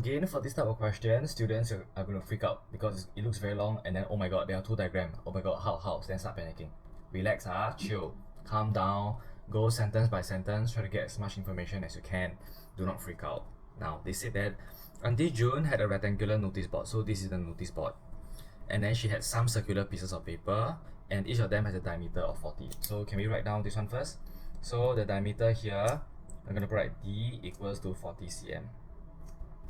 again, for this type of question, students are going to freak out because it looks very long and then, oh my god, there are two diagrams. Oh my god, how? Then start panicking. Relax, chill, calm down, go sentence by sentence, try to get as much information as you can. Do not freak out. Now, they said that Auntie June had a rectangular notice board, so this is the notice board. And then she had some circular pieces of paper, and each of them has a diameter of 40. So can we write down this one first? So the diameter here, I'm going to write D equals to 40 cm.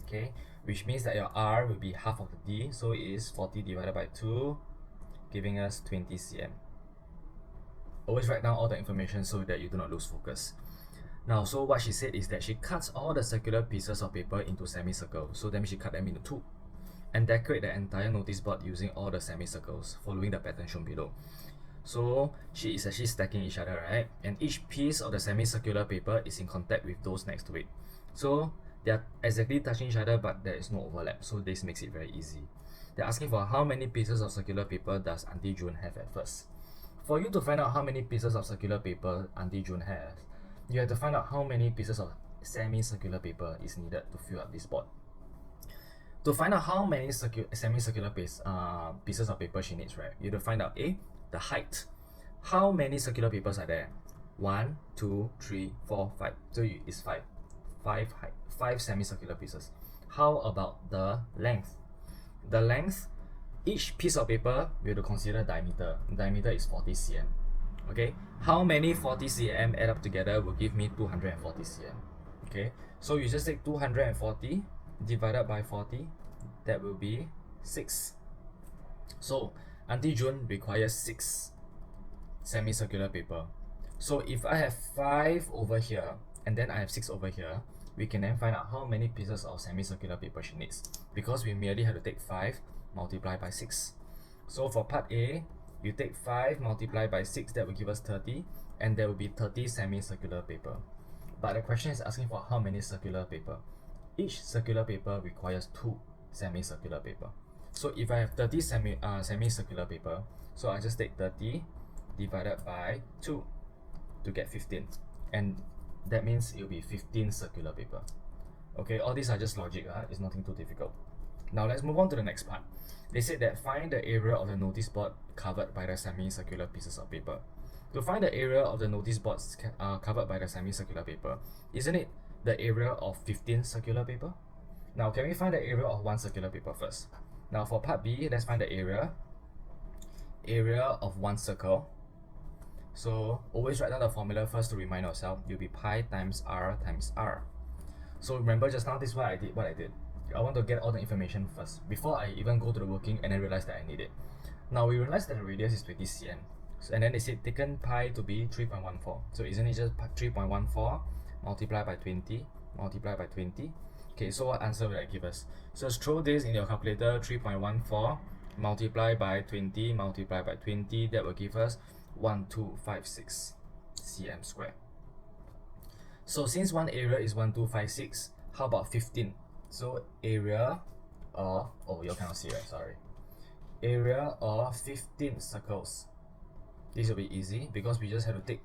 Okay, which means that your R will be half of the D, so it is 40 divided by 2, giving us 20 cm. Always write down all the information so that you do not lose focus. Now, so what she said is that she cuts all the circular pieces of paper into semicircles, so that means she cut them into 2, and decorate the entire notice board using all the semicircles, following the pattern shown below. So she is actually stacking each other, right? And each piece of the semicircular paper is in contact with those next to it. So they are exactly touching each other, but there is no overlap, so this makes it very easy. They're asking for how many pieces of circular paper does Auntie June have at first. For you to find out how many pieces of circular paper Auntie June has, you have to find out how many pieces of semicircular paper is needed to fill up this board. To find out how many semicircular pieces of paper she needs, right, you have to find out the height. How many circular papers are there? 1, 2, 3, 4, 5. So it's 5. 5 semicircular pieces. How about the length? The length, each piece of paper, we have to consider diameter. Diameter is 40 cm. Okay, how many 40 cm add up together will give me 240 cm. Okay, so you just take 240 divided by 40, that will be 6. So Auntie June requires 6 semicircular paper. So if I have 5 over here and then I have 6 over here, we can then find out how many pieces of semicircular paper she needs, because we merely have to take 5 multiplied by 6. So for part A, you take 5 multiplied by 6, that will give us 30, and there will be 30 semicircular paper. But the question is asking for how many circular paper. Each circular paper requires 2 semicircular paper. So if I have 30 semicircular paper, so I just take 30 divided by 2 to get 15, and that means it will be 15 circular paper. Okay, all these are just logic, it's nothing too difficult. Now let's move on to the next part. They said that find the area of the notice board covered by the semicircular pieces of paper. To find the area of the notice boards covered by the semicircular paper, isn't it the area of 15 circular paper? Now can we find the area of 1 circular paper first? Now for part B, let's find the area of 1 circle. So always write down the formula first to remind yourself. It will be pi times r times r. So remember just now, this is what I did. I want to get all the information first before I even go to the working and then realize that I need it. Now we realize that the radius is 20 cm. So, and then they said taken pi to be 3.14. So isn't it just 3.14 multiplied by 20 multiplied by 20? Okay, so what answer will that give us? So just throw this in your calculator. 3.14 multiplied by 20 multiplied by 20, that will give us 1256 cm square. So since one area is 1256, how about 15? So area of, you cannot see, right? Sorry. Area of 15 circles. This will be easy because we just have to take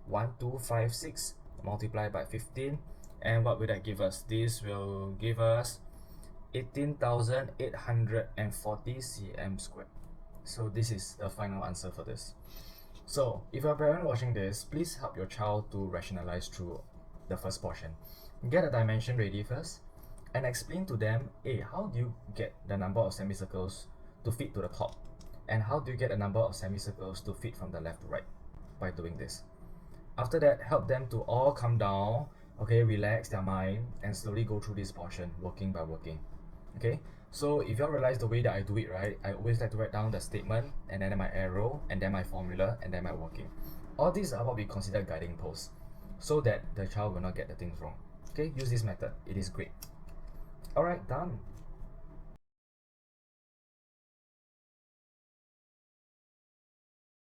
1256 multiplied by 15, and what will that give us? This will give us 18,840 cm squared. So this is the final answer for this. So if you're a parent watching this, please help your child to rationalize through the first portion. Get a dimension ready first and explain to them, how do you get the number of semicircles to fit to the top? And how do you get a number of semicircles to fit from the left to right by doing this? After that, help them to all calm down, okay, relax their mind, and slowly go through this portion, working by working. Okay, so if you all realize the way that I do it, right, I always like to write down the statement, and then my arrow, and then my formula, and then my working. All these are what we consider guiding posts, so that the child will not get the things wrong. Okay, use this method, it is great. Alright, done.